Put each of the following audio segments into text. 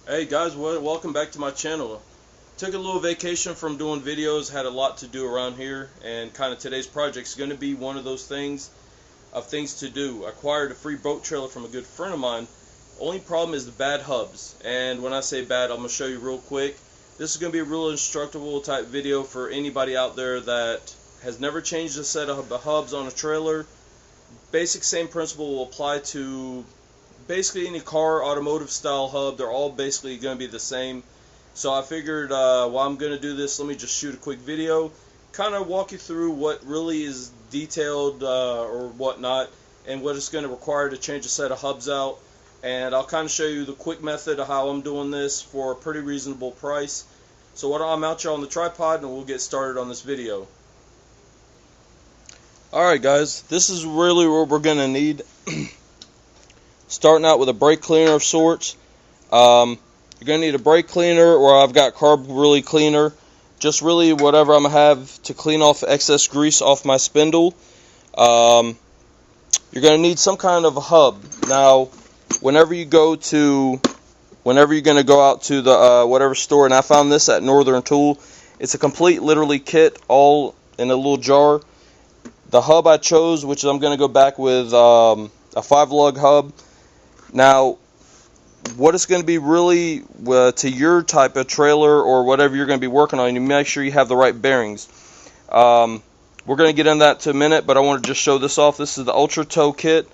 Hey guys, welcome back to my channel. Took a little vacation from doing videos, had a lot to do around here, and kind of today's project is going to be one of those things to do. I acquired a free boat trailer from a good friend of mine. Only problem is the bad hubs, and when I say bad, I'm going to show you real quick. This is going to be a real instructable type video for anybody out there that has never changed a set of hubs on a trailer. Basic same principle will apply to basically any car, automotive style hub. They're all basically going to be the same. So I figured while I'm going to do this, let me just shoot a quick video, kind of walk you through what really is detailed or whatnot, and what it's going to require to change a set of hubs out. And I'll kind of show you the quick method of how I'm doing this for a pretty reasonable price. So I'll mount you on the tripod and we'll get started on this video. Alright guys, this is really what we're going to need. Starting out with a brake cleaner of sorts. You're going to need a brake cleaner, or I've got carb really cleaner. Just really whatever I'm going to have to clean off excess grease off my spindle. You're going to need some kind of a hub. Now, whenever you're going to go out to the whatever store, and I found this at Northern Tool. It's a complete literally kit, all in a little jar. The hub I chose, which I'm going to go back with a 5-lug hub. Now, what it's going to be really to your type of trailer or whatever you're going to be working on, you make sure you have the right bearings. We're going to get into that in a minute, but I want to just show this off. This is the Ultra Tow kit.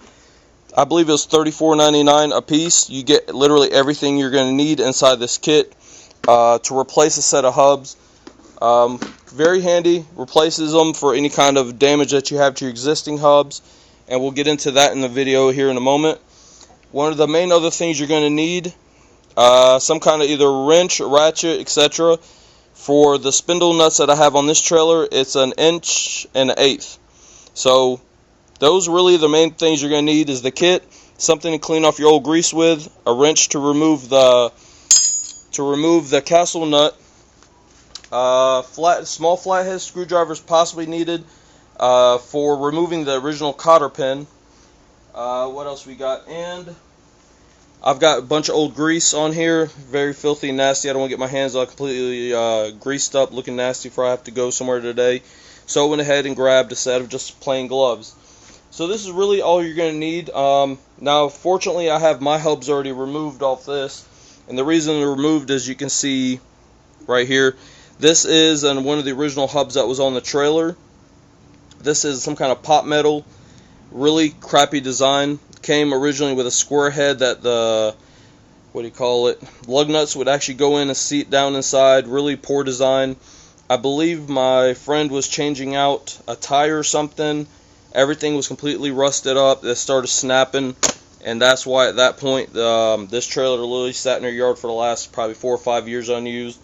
I believe it was $34.99 a piece. You get literally everything you're going to need inside this kit to replace a set of hubs. Very handy, replaces them for any kind of damage that you have to your existing hubs, and we'll get into that in the video here in a moment. One of the main other things you're going to need, some kind of either wrench, ratchet, etc. For the spindle nuts that I have on this trailer, it's 1 1/8". So those really the main things you're going to need is the kit, something to clean off your old grease with, a wrench to remove the castle nut, small flathead screwdrivers possibly needed for removing the original cotter pin. What else we got? And I've got a bunch of old grease on here, very filthy and nasty. I don't want to get my hands all completely greased up, looking nasty before I have to go somewhere today. So I went ahead and grabbed a set of just plain gloves. So this is really all you're going to need. Now, fortunately, I have my hubs already removed off this, and the reason they're removed, as you can see right here, this is one of the original hubs that was on the trailer. This is some kind of pot metal, really crappy design. Came originally with a square head that the lug nuts would actually go in and seat down inside. Really poor design. I believe my friend was changing out a tire or something. Everything was completely rusted up. It started snapping, and that's why at that point this trailer literally sat in our yard for the last probably 4 or 5 years unused.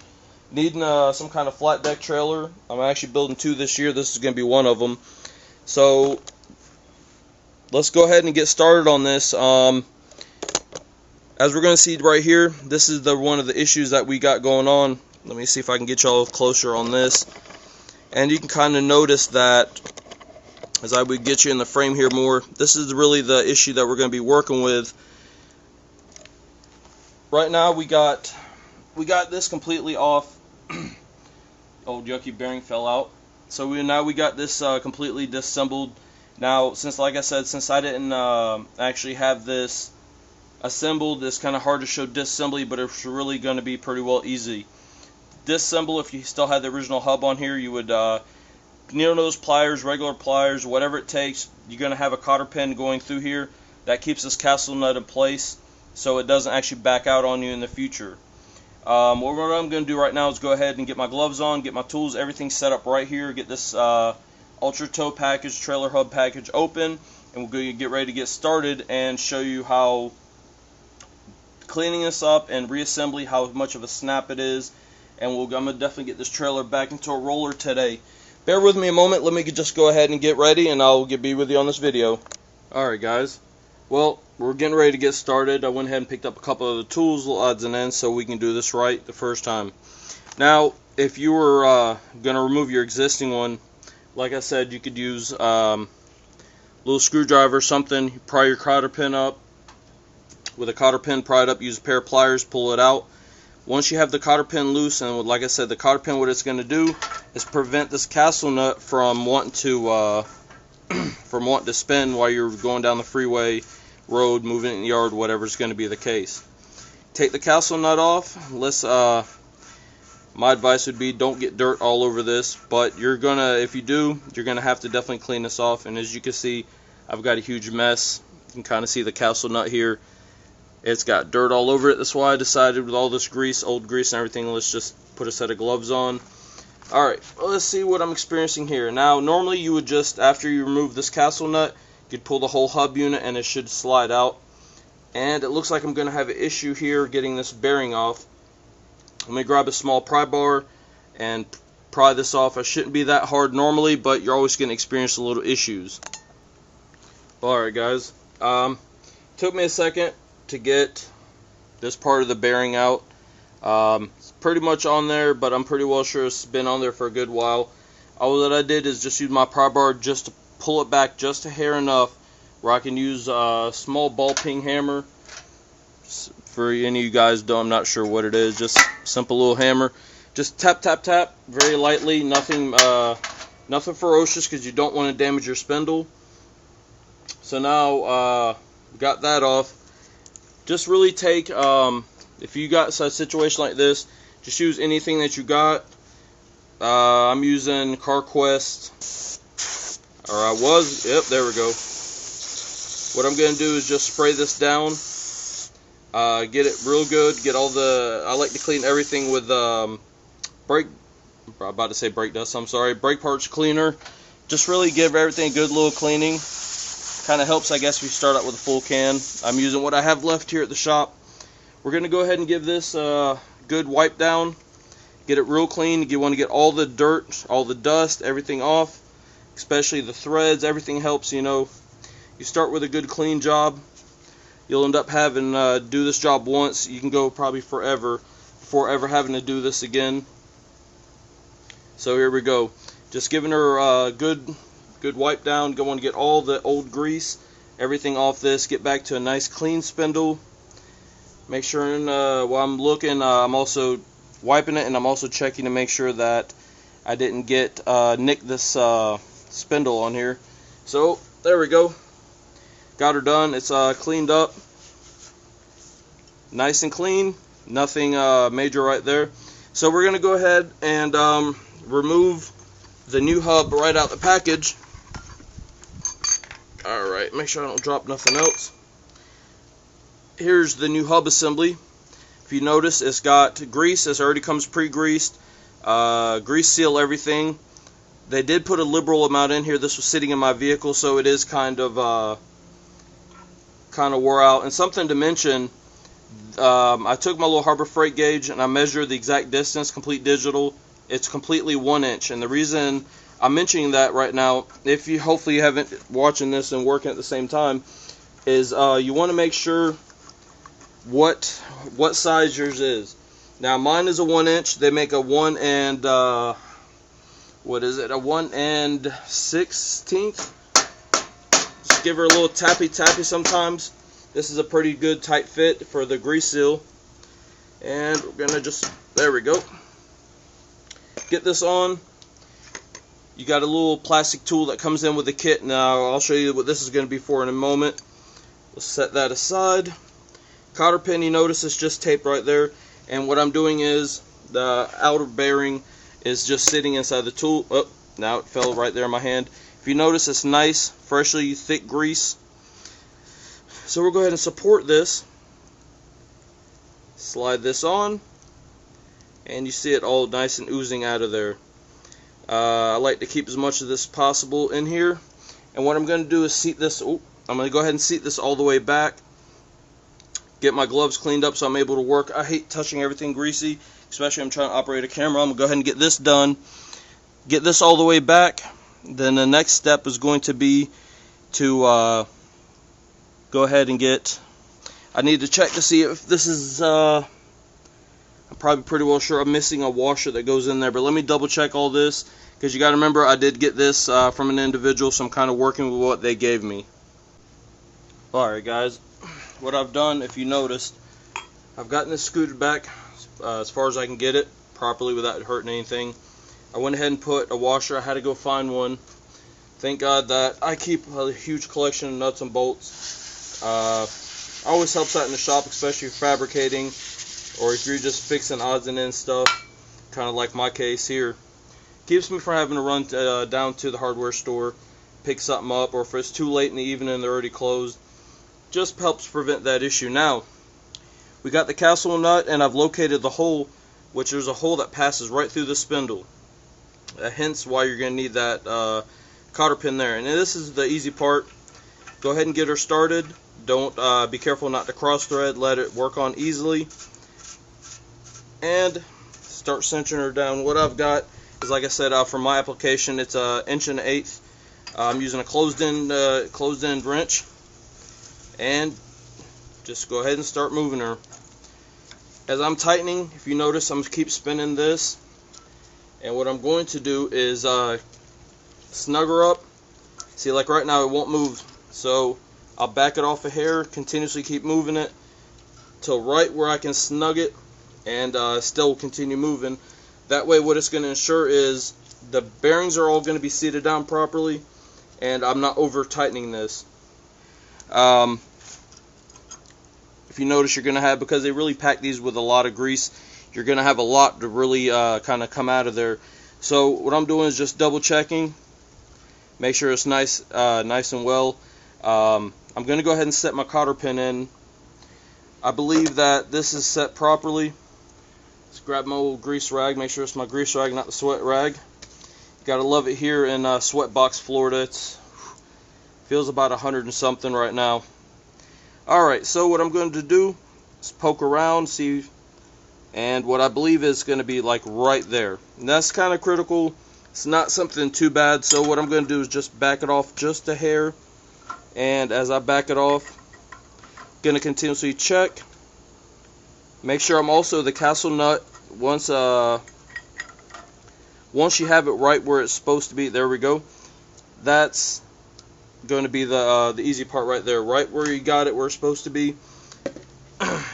Needing some kind of flat deck trailer. I'm actually building 2 this year. This is going to be one of them. So let's go ahead and get started on this. As we're going to see right here, this is one of the issues that we got going on. Let me see if I can get y'all closer on this. And you can kind of notice that as I would get you in the frame here more, this is really the issue that we're going to be working with. Right now we got this completely off. Old yucky bearing fell out. So now we got this completely disassembled. Now, like I said, since I didn't actually have this assembled, it's kind of hard to show disassembly, but it's really going to be pretty well easy. Disassemble, if you still had the original hub on here, you would needle nose pliers, regular pliers, whatever it takes. You're going to have a cotter pin going through here that keeps this castle nut in place so it doesn't actually back out on you in the future. What I'm going to do right now is go ahead and get my gloves on, get my tools, everything set up right here, get this Ultra Tow package, trailer hub package open, and we'll get ready to get started and show you how cleaning this up and reassembly, how much of a snap it is, and I'm going to definitely get this trailer back into a roller today. Bear with me a moment, let me just go ahead and get ready, and I'll be with you on this video. Alright guys, well, we're getting ready to get started. I went ahead and picked up a couple of the tools, little odds and ends, so we can do this right the first time. Now, if you were going to remove your existing one, like I said, you could use a little screwdriver, something, pry your cotter pin up. With a cotter pin pried up, use a pair of pliers, pull it out. Once you have the cotter pin loose, and like I said, the cotter pin, what it's going to do is prevent this castle nut from wanting to spin while you're going down the freeway, road, moving in the yard, whatever's going to be the case. Take the castle nut off. My advice would be don't get dirt all over this, but if you do, you're gonna have to definitely clean this off. And as you can see, I've got a huge mess. You can kind of see the castle nut here. It's got dirt all over it. That's why I decided, with all this grease, old grease and everything, let's just put a set of gloves on. Alright, well, let's see what I'm experiencing here. Now, normally you would just, after you remove this castle nut, you'd pull the whole hub unit and it should slide out. And it looks like I'm going to have an issue here getting this bearing off. Let me grab a small pry bar and pry this off. It shouldn't be that hard normally, but you're always going to experience a little issues. Alright guys, took me a second to get this part of the bearing out. It's pretty much on there, but I'm pretty well sure it's been on there for a good while. All that I did is just use my pry bar just to pull it back just a hair enough where I can use a small ball peen hammer. For any of you guys I'm not sure what it is, just simple little hammer. Just tap, tap, tap, very lightly. Nothing ferocious, because you don't want to damage your spindle. So now, got that off. Just really take, if you got a situation like this, just use anything that you got. I'm using CarQuest, or I was. Yep, there we go. What I'm going to do is just spray this down. Get it real good. Get all the. I like to clean everything with brake dust. I'm sorry, brake parts cleaner. Just really give everything a good little cleaning. Kind of helps, I guess, if you start out with a full can. I'm using what I have left here at the shop. We're gonna go ahead and give this a good wipe down. Get it real clean. You want to get all the dirt, all the dust, everything off, especially the threads. Everything helps. You start with a good clean job. You'll end up having do this job once. You can go probably forever before ever having to do this again. So here we go. Just giving her a good wipe down. Going to get all the old grease, everything off this. Get back to a nice clean spindle. Make sure while I'm looking, I'm also wiping it, and I'm also checking to make sure that I didn't nick this spindle on here. So there we go. Got her done. It's cleaned up, nice and clean, nothing major right there. So we're going to go ahead and remove the new hub right out the package. Alright, make sure I don't drop nothing else. Here's the new hub assembly. If you notice, it's got grease. It already comes pre-greased. Grease seal everything. They did put a liberal amount in here. This was sitting in my vehicle, so it is kind of wore out. And something to mention, I took my little Harbor Freight gauge and I measured the exact distance, complete digital. It's completely 1 inch. And the reason I'm mentioning that right now, if you hopefully you haven't watching this and working at the same time, is you want to make sure what size yours is. Now mine is a 1 inch. They make a 1 and a 1 and 16th. Just give her a little tappy sometimes. This is a pretty good tight fit for the grease seal. And we're gonna there we go. Get this on. You got a little plastic tool that comes in with the kit. Now I'll show you what this is going to be for in a moment. We'll set that aside. Cotter pin, you notice it's just taped right there. And what I'm doing is the outer bearing is just sitting inside the tool. Oh, now it fell right there in my hand. If you notice, it's nice, freshly thick grease. So we'll go ahead and support this. Slide this on. And you see it all nice and oozing out of there. I like to keep as much of this possible in here. And what I'm going to do is seat this. I'm going to go ahead and seat this all the way back. Get my gloves cleaned up so I'm able to work. I hate touching everything greasy, especially when I'm trying to operate a camera. I'm going to go ahead and get this done. Get this all the way back. Then the next step is going to be to go ahead and I need to check to see if this is, I'm probably pretty well sure I'm missing a washer that goes in there. But let me double check all this, because you got to remember I did get this from an individual, so I'm kind of working with what they gave me. Alright guys, what I've done, if you noticed, I've gotten this scooted back as far as I can get it properly without hurting anything. I went ahead and put a washer. I had to go find one. Thank God that I keep a huge collection of nuts and bolts. Always helps out in the shop, especially if you're fabricating or if you're just fixing odds and ends stuff, kind of like my case here. Keeps me from having to run down to the hardware store, pick something up, or if it's too late in the evening and they're already closed. Just helps prevent that issue. Now, we got the castle nut, and I've located the hole, which there's a hole that passes right through the spindle. Hence why you're going to need that cotter pin there. And this is the easy part. Go ahead and get her started. Don't be careful not to cross thread. Let it work on easily. And start cinching her down. What I've got is, like I said, for my application, it's an 1 1/8 inch. I'm using a closed-end wrench. And just go ahead and start moving her. As I'm tightening, if you notice, I'm going to keep spinning this. And what I'm going to do is snug her up. See, like right now it won't move. So I'll back it off a hair, continuously keep moving it till right where I can snug it, and still continue moving. That way what it's going to ensure is the bearings are all going to be seated down properly, and I'm not over tightening this. If you notice, you're going to have, because they really pack these with a lot of grease, you're going to have a lot to really kind of come out of there. So what I'm doing is just double checking, make sure it's nice and well. I'm going to go ahead and set my cotter pin in. I believe that this is set properly. Let's grab my old grease rag, make sure it's my grease rag, not the sweat rag. Gotta love it here in Sweatbox, Florida. It feels about 100 and something right now. Alright, so what I'm going to do is poke around, see, and what I believe is going to be like right there. And that's kind of critical. It's not something too bad, so what I'm going to do is just back it off just a hair. And as I back it off, I'm going to continuously check. Make sure I'm also the castle nut, once you have it right where it's supposed to be, there we go. That's going to be the easy part right there, right where you got it where it's supposed to be.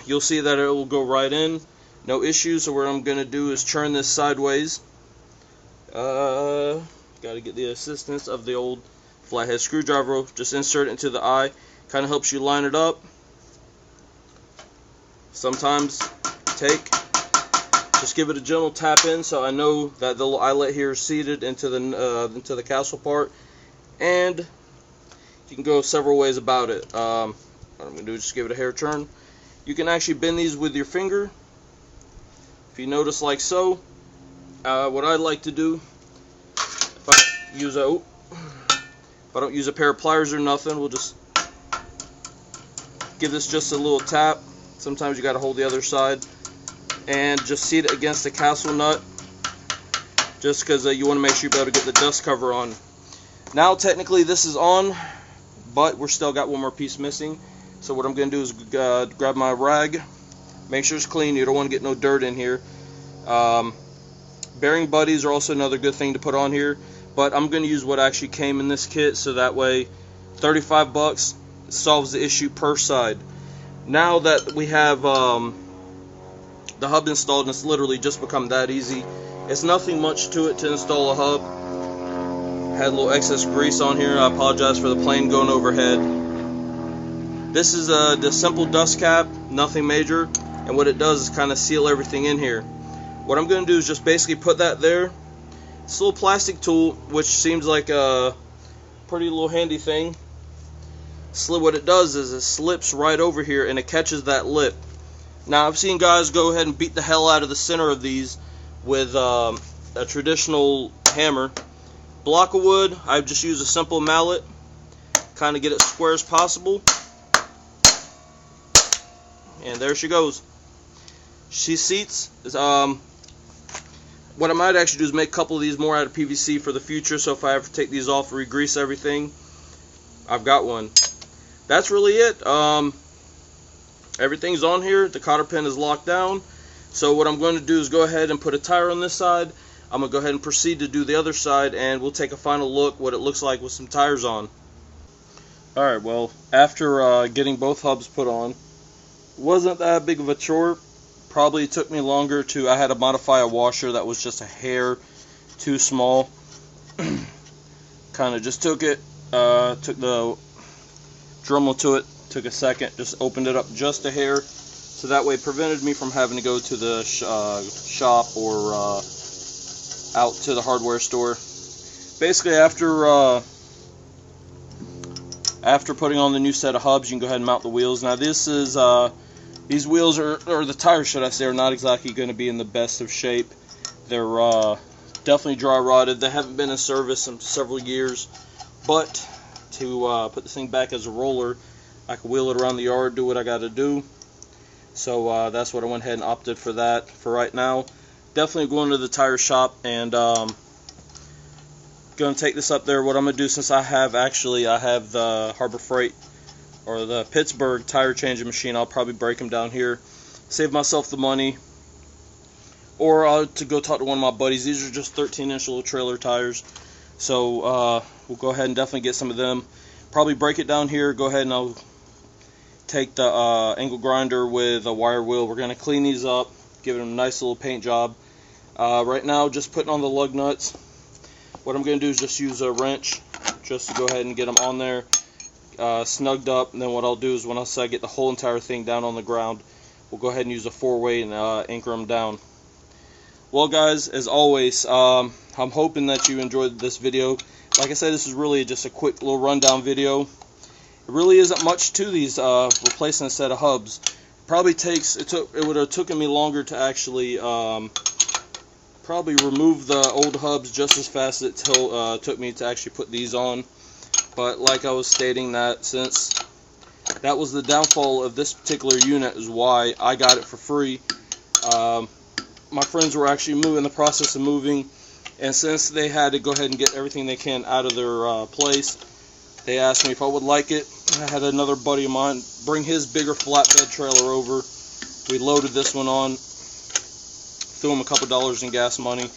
You'll see that it will go right in, no issues. So what I'm going to do is turn this sideways. Got to get the assistance of the old flathead screwdriver. Just insert it into the eye, kind of helps you line it up. Sometimes just give it a gentle tap in, so I know that the little eyelet here is seated into the castle part, and you can go several ways about it. What I'm going to do is just give it a hair turn. You can actually bend these with your finger, if you notice, like so. What I like to do, if I don't use a pair of pliers or nothing, we'll just give this just a little tap. Sometimes you got to hold the other side, and just seat it against the castle nut, just because you want to make sure you're able to get the dust cover on. Now technically this is on, but we're still got one more piece missing. So what I'm going to do is grab my rag, make sure it's clean. You don't want to get no dirt in here. Bearing buddies are also another good thing to put on here, but I'm going to use what actually came in this kit, so that way $35 solves the issue per side. Now that we have the hub installed, and it's literally just become that easy. It's nothing much to it to install a hub. Had a little excess grease on here. I apologize for the plane going overhead. This is the simple dust cap, nothing major, and what it does is kind of seal everything in here. What I'm going to do is just basically put that there. It's a little plastic tool, which seems like a pretty little handy thing. What it does is it slips right over here and it catches that lip. Now I've seen guys go ahead and beat the hell out of the center of these with a traditional hammer. Block of wood, I've just used a simple mallet, kind of get it square as possible, and there she goes. She seats. What I might actually do is make a couple of these more out of PVC for the future, so if I ever take these off, re-grease everything, I've got one. That's really it. Everything's on here. The cotter pin is locked down. So what I'm going to do is go ahead and put a tire on this side. I'm going to go ahead and proceed to do the other side, and we'll take a final look what it looks like with some tires on. Alright, well, after getting both hubs put on, wasn't that big of a chore. Probably took me longer to, I had to modify a washer that was just a hair too small. Kind of just took it, took the Dremel to it, took a second, just opened it up just a hair, so that way it prevented me from having to go to the shop or out to the hardware store. Basically, after putting on the new set of hubs, you can go ahead and mount the wheels. Now this is these wheels or the tires, should I say, are not exactly going to be in the best of shape. They're definitely dry rotted. They haven't been in service in several years, but to put this thing back as a roller, I can wheel it around the yard, do what I got to do. So that's what I went ahead and opted for that for right now. Definitely going to the tire shop and going to take this up there. What I'm going to do, since I have the Harbor Freight or the Pittsburgh tire changing machine, I'll probably break them down here, save myself the money, or to go talk to one of my buddies. These are just 13-inch little trailer tires, so we'll go ahead and definitely get some of them. Probably break it down here, go ahead and I'll take the angle grinder with a wire wheel. We're going to clean these up, give them a nice little paint job. Right now, just putting on the lug nuts. What I'm going to do is just use a wrench just to go ahead and get them on there, snugged up, and then what I'll do is once I get the whole entire thing down on the ground, we'll go ahead and use a 4-way and anchor them down. Well guys, as always, I'm hoping that you enjoyed this video. Like I said, this is really just a quick little rundown video. It really isn't much to these replacing a set of hubs. It would have taken me longer to actually probably remove the old hubs just as fast as it took me to actually put these on. But like I was stating, that since that was the downfall of this particular unit is why I got it for free. My friends were actually in the process of moving, and since they had to go ahead and get everything they can out of their place, they asked me if I would like it. I had another buddy of mine bring his bigger flatbed trailer over. We loaded this one on, threw him a couple dollars in gas money,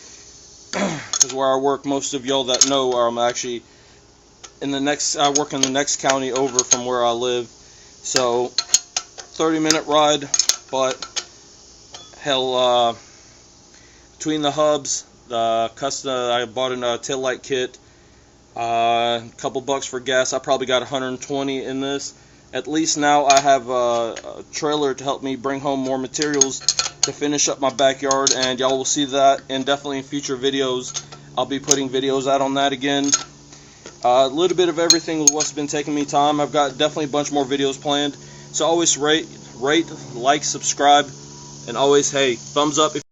because where I work, most of y'all that know, I'm actually I work in the next county over from where I live. So 30-minute ride, but hell, between the hubs, I bought a tail light kit, a couple bucks for gas. I probably got 120 in this. At least now I have a trailer to help me bring home more materials to finish up my backyard, and y'all will see that, and definitely in future videos I'll be putting videos out on that again. A little bit of everything with what's been taking me time. I've got definitely a bunch more videos planned, so always rate, like, subscribe, and always, hey, thumbs up if